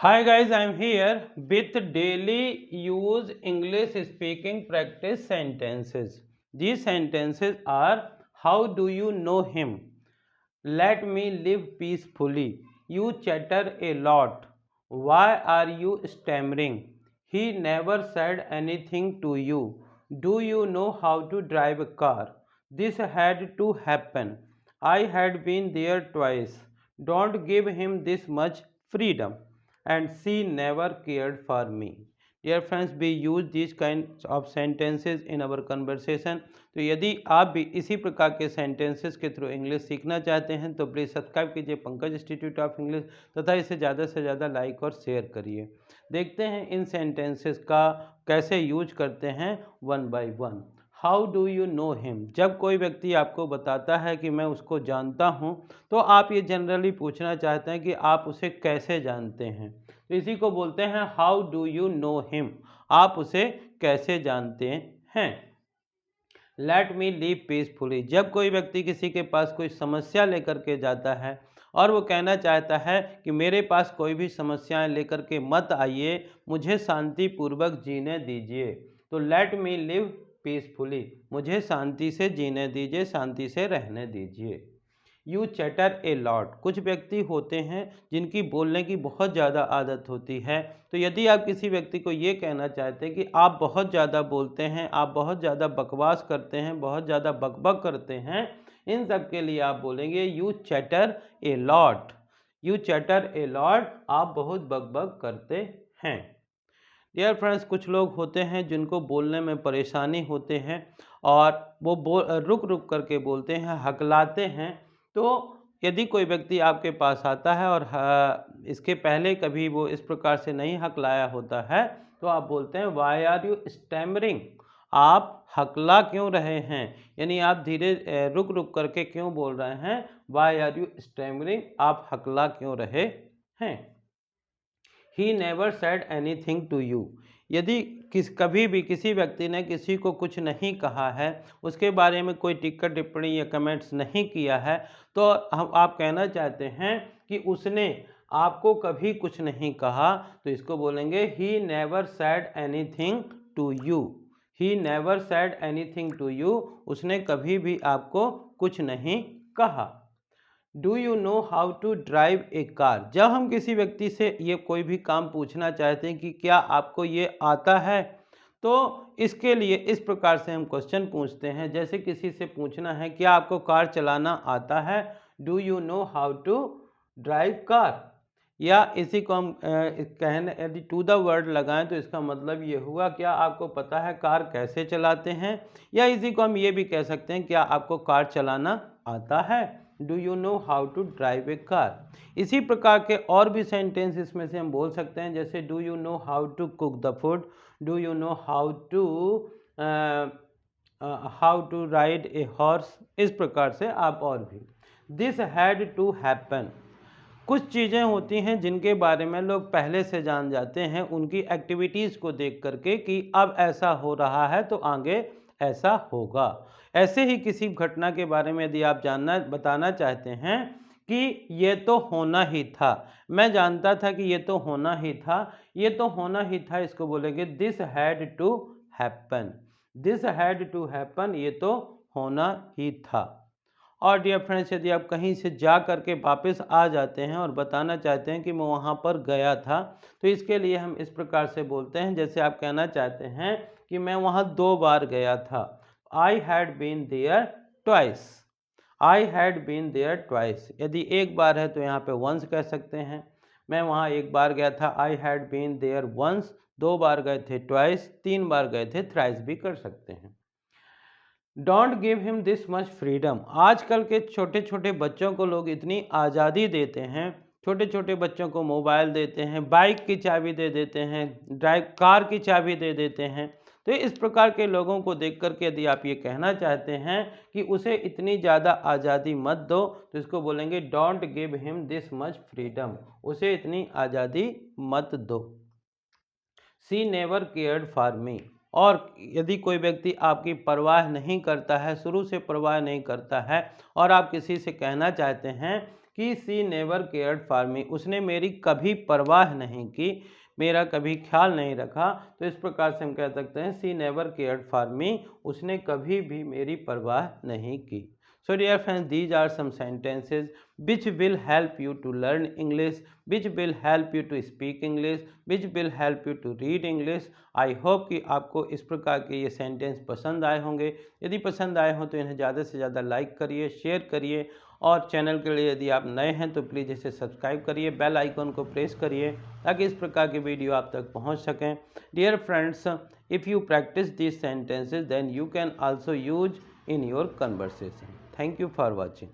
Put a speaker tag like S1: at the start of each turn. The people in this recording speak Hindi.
S1: Hi guys, I am here with daily use English speaking practice sentences. These sentences are: how do you know him? Let me live peacefully. You chatter a lot. Why are you stammering? He never said anything to you. Do you know how to drive a car? This had to happen. I had been there twice. Don't give him this much freedom. And she never cared for me. Dear friends, we use these kinds of sentences in our conversation. तो यदि आप भी इसी प्रकार के सेंटेंसेस के थ्रू इंग्लिश सीखना चाहते हैं तो प्लीज़ सब्सक्राइब कीजिए पंकज इंस्टीट्यूट ऑफ इंग्लिश तथा इसे ज़्यादा से ज़्यादा लाइक और शेयर करिए। देखते हैं इन सेंटेंसेस का कैसे यूज करते हैं one by one. How do you know him? जब कोई व्यक्ति आपको बताता है कि मैं उसको जानता हूँ तो आप ये जनरली पूछना चाहते हैं कि आप उसे कैसे जानते हैं। तो इसी को बोलते हैं how do you know him, आप उसे कैसे जानते हैं। लेट मी लिव पीसफुली, जब कोई व्यक्ति किसी के पास कोई समस्या लेकर के जाता है और वो कहना चाहता है कि मेरे पास कोई भी समस्याएं लेकर के मत आइए, मुझे शांतिपूर्वक जीने दीजिए। तो लेट मी लिव पीसफुली, मुझे शांति से जीने दीजिए, शांति से रहने दीजिए। यू चैटर ए लॉट, कुछ व्यक्ति होते हैं जिनकी बोलने की बहुत ज़्यादा आदत होती है। तो यदि आप किसी व्यक्ति को ये कहना चाहते हैं कि आप बहुत ज़्यादा बोलते हैं, आप बहुत ज़्यादा बकवास करते हैं, बहुत ज़्यादा बकबक करते हैं, इन सब के लिए आप बोलेंगे you chatter a lot. You chatter a lot, आप बहुत बकबक करते हैं। डियर फ्रेंड्स, कुछ लोग होते हैं जिनको बोलने में परेशानी होते हैं और वो रुक रुक करके बोलते हैं, हकलाते हैं। तो यदि कोई व्यक्ति आपके पास आता है और इसके पहले कभी वो इस प्रकार से नहीं हकलाया होता है तो आप बोलते हैं वाई आर यू स्टैमरिंग, आप हकला क्यों रहे हैं, यानी आप धीरे रुक रुक करके क्यों बोल रहे हैं। वाई आर यू स्टैमरिंग, आप हकला क्यों रहे हैं। He never said anything to you, यदि कभी भी किसी व्यक्ति ने किसी को कुछ नहीं कहा है, उसके बारे में कोई टिक्का टिप्पणी या कमेंट्स नहीं किया है, तो आप कहना चाहते हैं कि उसने आपको कभी कुछ नहीं कहा, तो इसको बोलेंगे he never said anything to you. He never said anything to you, उसने कभी भी आपको कुछ नहीं कहा। Do you know how to drive a car, जब हम किसी व्यक्ति से ये कोई भी काम पूछना चाहते हैं कि क्या आपको ये आता है, तो इसके लिए इस प्रकार से हम क्वेश्चन पूछते हैं। जैसे किसी से पूछना है क्या आपको कार चलाना आता है, do you know how to drive car. या इसी को हम कहने यदि टू द वर्ड लगाएं तो इसका मतलब ये हुआ क्या आपको पता है कार कैसे चलाते हैं। या इसी को हम ये भी कह सकते हैं क्या आपको कार चलाना आता है, do you know how to drive a car. इसी प्रकार के और भी सेंटेंस इसमें से हम बोल सकते हैं, जैसे do you know how to cook the food, do you know how to ride a horse, इस प्रकार से आप और भी। दिस हैड टू हैपन, कुछ चीज़ें होती हैं जिनके बारे में लोग पहले से जान जाते हैं उनकी एक्टिविटीज़ को देख करके कि अब ऐसा हो रहा है तो आगे ऐसा होगा। ऐसे ही किसी घटना के बारे में यदि आप बताना चाहते हैं कि ये तो होना ही था, मैं जानता था कि ये तो होना ही था, ये तो होना ही था, इसको बोलेंगे this had to happen. This had to happen, ये तो होना ही था। और डियर फ्रेंड्स, यदि आप कहीं से जा करके वापस आ जाते हैं और बताना चाहते हैं कि मैं वहाँ पर गया था, तो इसके लिए हम इस प्रकार से बोलते हैं, जैसे आप कहना चाहते हैं कि मैं वहाँ 2 बार गया था, I had been there twice. I had been there twice, यदि एक बार है तो यहाँ पे वंस कह सकते हैं, मैं वहाँ एक बार गया था, I had been there once. 2 बार गए थे ट्वाइस, 3 बार गए थे थ्राइस भी कर सकते हैं। Don't give him this much freedom, आजकल के छोटे छोटे बच्चों को लोग इतनी आज़ादी देते हैं, छोटे छोटे बच्चों को मोबाइल देते हैं, बाइक की चाबी दे देते हैं, कार की चाबी दे देते हैं। तो इस प्रकार के लोगों को देख करके यदि आप ये कहना चाहते हैं कि उसे इतनी ज़्यादा आज़ादी मत दो, तो इसको बोलेंगे don't give him this much freedom, उसे इतनी आज़ादी मत दो। सी नेवर केयर्ड फॉर मी, और यदि कोई व्यक्ति आपकी परवाह नहीं करता है, शुरू से परवाह नहीं करता है, और आप किसी से कहना चाहते हैं कि सी नेवर केयर्ड फॉर मी, उसने मेरी कभी परवाह नहीं की, मेरा कभी ख्याल नहीं रखा। तो इस प्रकार से हम कह सकते हैं सी नेवर केयर्ड फॉर मी, उसने कभी भी मेरी परवाह नहीं की। So dear friends, these are some sentences which will help you to learn English, which will help you to speak English, which will help you to read English. I hope कि आपको इस प्रकार के ये सेंटेंस पसंद आए होंगे। यदि पसंद आए हों तो इन्हें ज़्यादा से ज़्यादा लाइक करिए, शेयर करिए, और चैनल के लिए यदि आप नए हैं तो प्लीज़ इसे सब्सक्राइब करिए, बेल आइकन को प्रेस करिए ताकि इस प्रकार की वीडियो आप तक पहुंच सकें। Dear friends, if you practice these sentences then you can also use in your conversation. Thank you for watching.